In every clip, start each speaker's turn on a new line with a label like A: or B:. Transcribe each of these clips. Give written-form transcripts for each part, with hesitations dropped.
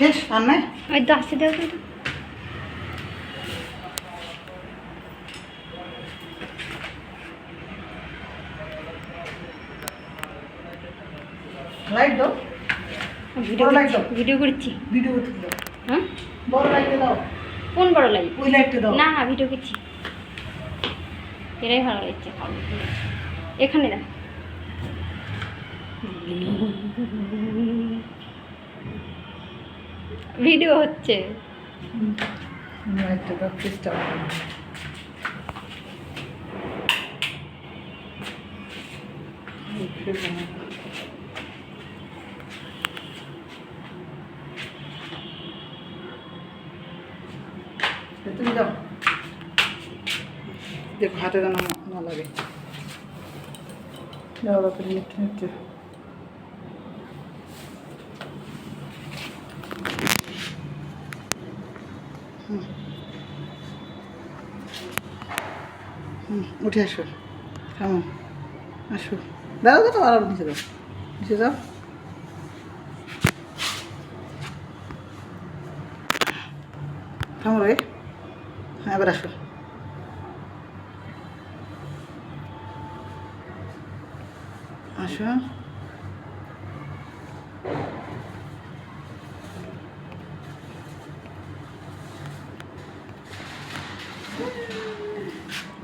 A: শেষ আর নাই
B: ওই তো আসতে দেও তো
A: লাইট দাও
B: ভিডিও
A: বড় লাইট দাও
B: ভিডিও করছি
A: ভিডিও করতে দাও
B: হ্যাঁ
A: বড় লাইট দাও
B: কোন বড় লাইট
A: ওই লাইটটা দাও
B: না না ভিডিও করছি এরাই ভালো লাগছে এখানে না ভিডিও হচ্ছে
A: লাইটটা দাও চেষ্টা করো তুমি দাও দেখো হাতে যেন না লাগে দাও বাপরে নিচ্ছে নিচ্ছে উঠে আসো থামো আসো দাঁড়াও তো আবার নিচে দাও নিচে যাও থামো রে হ্যাঁ এবার আসো আসো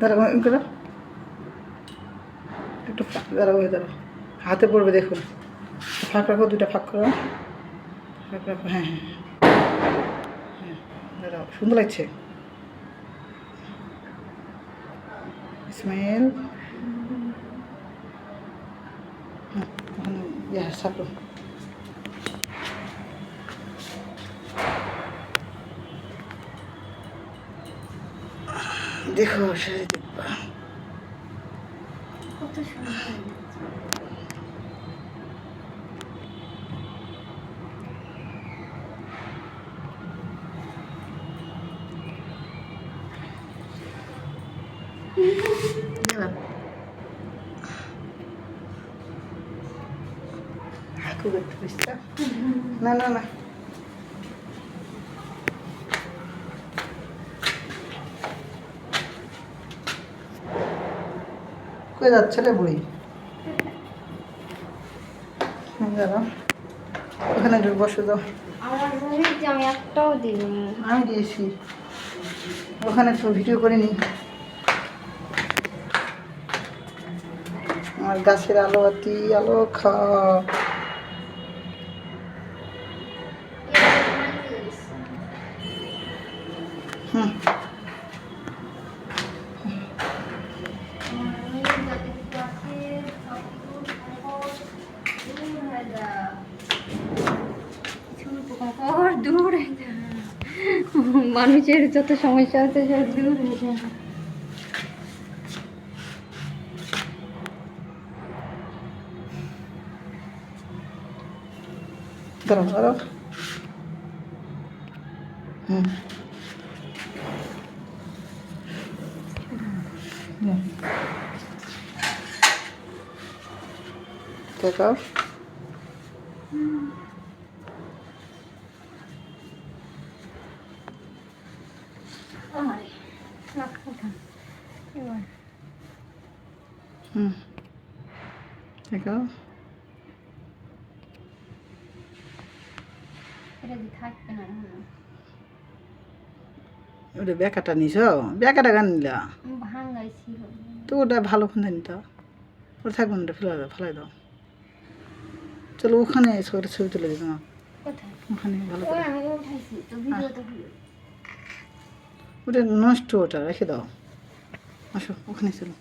A: দাঁড়াও এম করো একটু দাঁড়াও হয়ে দাঁড়াও হাতে পড়বে দেখুন ফাঁক রাখো দুটা ফাঁক করো ফাঁক রাখো হ্যাঁ হ্যাঁ হ্যাঁ দাঁড়াও সুন্দর লাগছে স্মেল হ্যাঁ ওখানে ইয়ে সাপো দেখো সেটা দেখবা
B: কত সুন্দর
A: হাকু করতে বুঝতে না না না কই যাচ্ছে রে বুড়ি দাঁড়াও ওখানে একটু বসে দাও
B: আমার রুমে যে আমি একটাও দিইনি
A: আমি দিয়েছি ওখানে একটু ভিডিও করে নিই আমার গাছের আলো বাতি আলো খাওয়া হুম
B: দূর হয়ে যা মানুষের যত সমস্যা আছে সব দূর হয়ে যায়
A: দাঁড়াও দাঁড়াও হুম দেখাও হুম দেখাও ওটা বেকাটা নিছ বেকাটা গান নিলা তো ওটা ভালো ফোন নিত ওটা থাকবে না ওটা ফেলাই দাও চলো ওখানে এসে ওটা ছবি তুলে দিই তোমার ওখানে ভালো করে ওটা নষ্ট ওটা রেখে দাও আসো ওখানে চলো